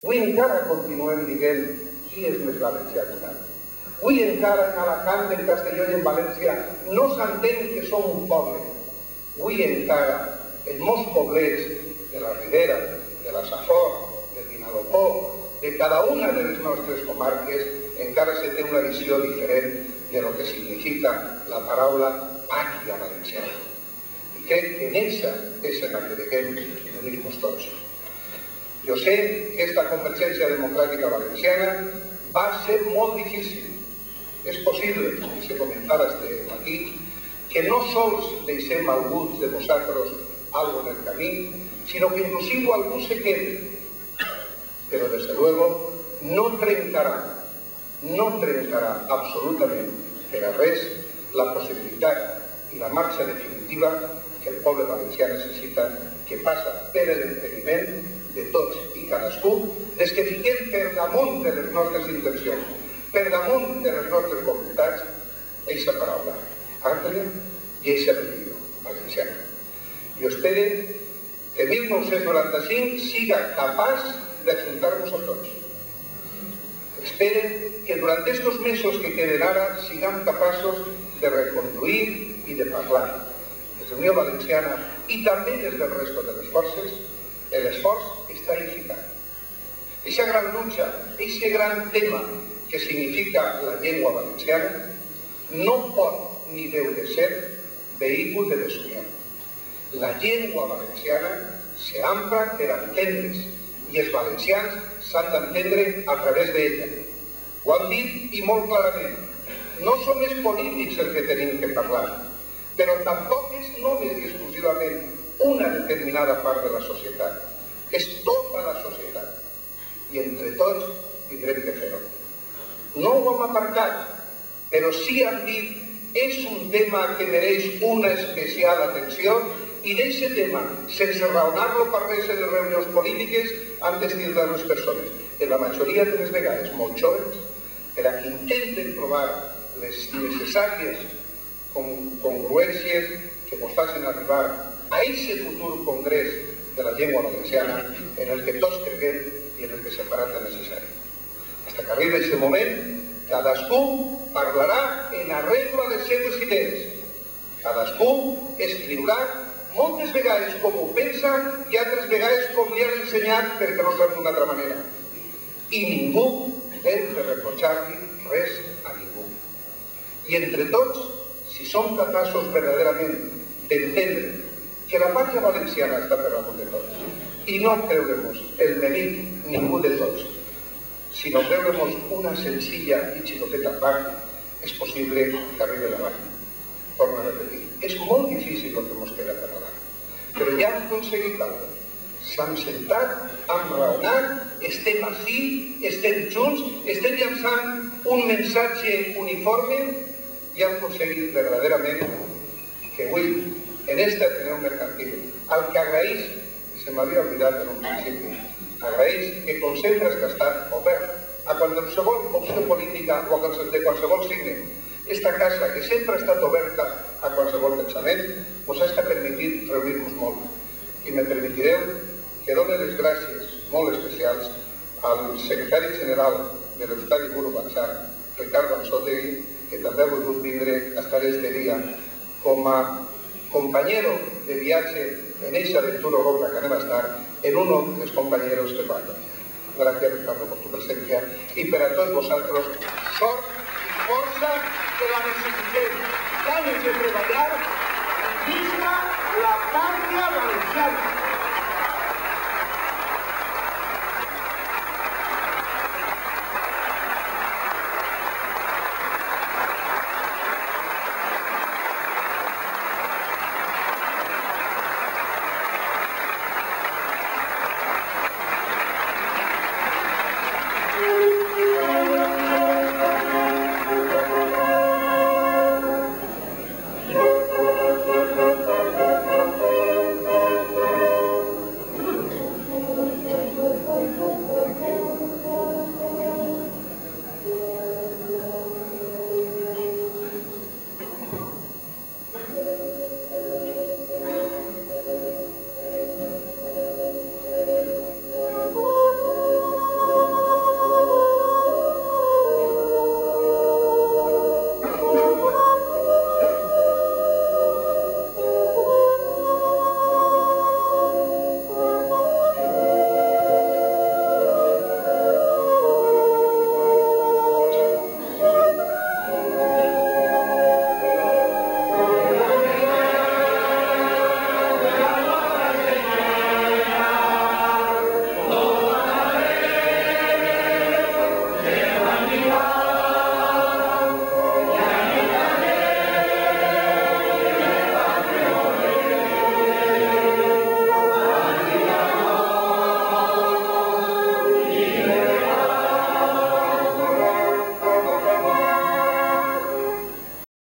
Avui encara continuem dient qui és més valencià que tal. Avui encara en Alacant, en Castelló i en València no s'entén que som un poble. Avui encara en molts poblets de la Ribera, de la Safor, del Vinalopó, de cada una de les nostres comarques, encara se té una visió diferent de lo que significa la paraula pàtria valenciana. I crec que en esa és en la que deguem unir-nos tots. Jo sé que esta convergència democràtica valenciana va ser molt difícil. És possible, i se comentava este matí, que no sols deixem alguns de vosaltres algo en el camí, sino que inclusive algú se quede. Pero desde luego no trencarà absolutament per a res la possibilitat i la marxa definitiva que el poble valencià necessita, que passa per l'enteniment de tots i cadascú, des que fiquem per damunt de les nostres intencions, per damunt de les nostres voluntats, eixa paraula, pàtria i eixa religió valenciana. Jo espero que 1995 siga capaç d'ajuntar-nos a tots. Espero que durant estos mesos que queden ara siguem capaços de reconduir i de parlar. Des de Unió Valenciana i també des del resto de les forces, l'esforç està edificant. Eixa gran lucha, eixe gran tema que significa la llengua valenciana, no pot ni deu de ser vehicle de desunió. La llengua valenciana s'empra per entendre's i els valencians s'han d'entendre a través d'ella. Ho han dit i molt clarament. No som els polítics els que tenim que parlar, però tampoc és només i exclusivament una determinada part de la societat. És tota la societat. I entre tots tindrem que fer-ho. No ho hem aparcat, però sí hem dit és un tema que mereix una especial atenció i d'aquest tema, sense raonar-lo per res en les reunions polítiques, han d'estirar les persones, en la majoria de les vegades molt joves, per a que intenten trobar les necessàries congruències que ens facin arribar a aquest futur congrés de la llengua valenciana en el que tots creguem i en el que s'ha parat de necessari. Fins que arriba aquest moment, cadascú parlarà en arreglo a les seves idees. Cadascú escriurà moltes vegades com ho pensa i altres vegades com li han ensenyat perquè no sap d'una altra manera. I ningú hem de reprochar-li res a ningú. I entre tots, si som capaços verdaderament d'entendre que la pàtria valenciana està per damunt de tots i no creure-nos el mèrit ningú de tots, sinó creure-nos una senzilla i xicoteta part, és possible que arribi davant. Torno a repetir, és molt difícil el que ens queda per davant, però ja hem aconseguit alguna cosa. S'han sentat, han raonat, estem ací, estem junts, estem llançant un missatge uniforme i han aconseguit verdaderament que avui, en este Ateneu Mercantil, al que agraeix, se m'havia oblidat en un principi, agraeix que com sempre has estat obert a qualsevol opció política o de qualsevol signe. Esta casa, que sempre ha estat oberta a qualsevol pensament, us ha permitit reunir-nos molt. I me permetireu que doni les gràcies molt especials al secretari general de l'Eustadi Buru Batzar, Ricardo Anzotegui, que també ha volgut vindre a estar este dia com a compañero de viatge en esa aventura Europa que anem a estar, en uno de los compañeros que van. Gracias, Ricardo, por tu presencia y para todos vosotros, sort y força que la necessitem. Ganes de treballar, visca la pàtria valenciana.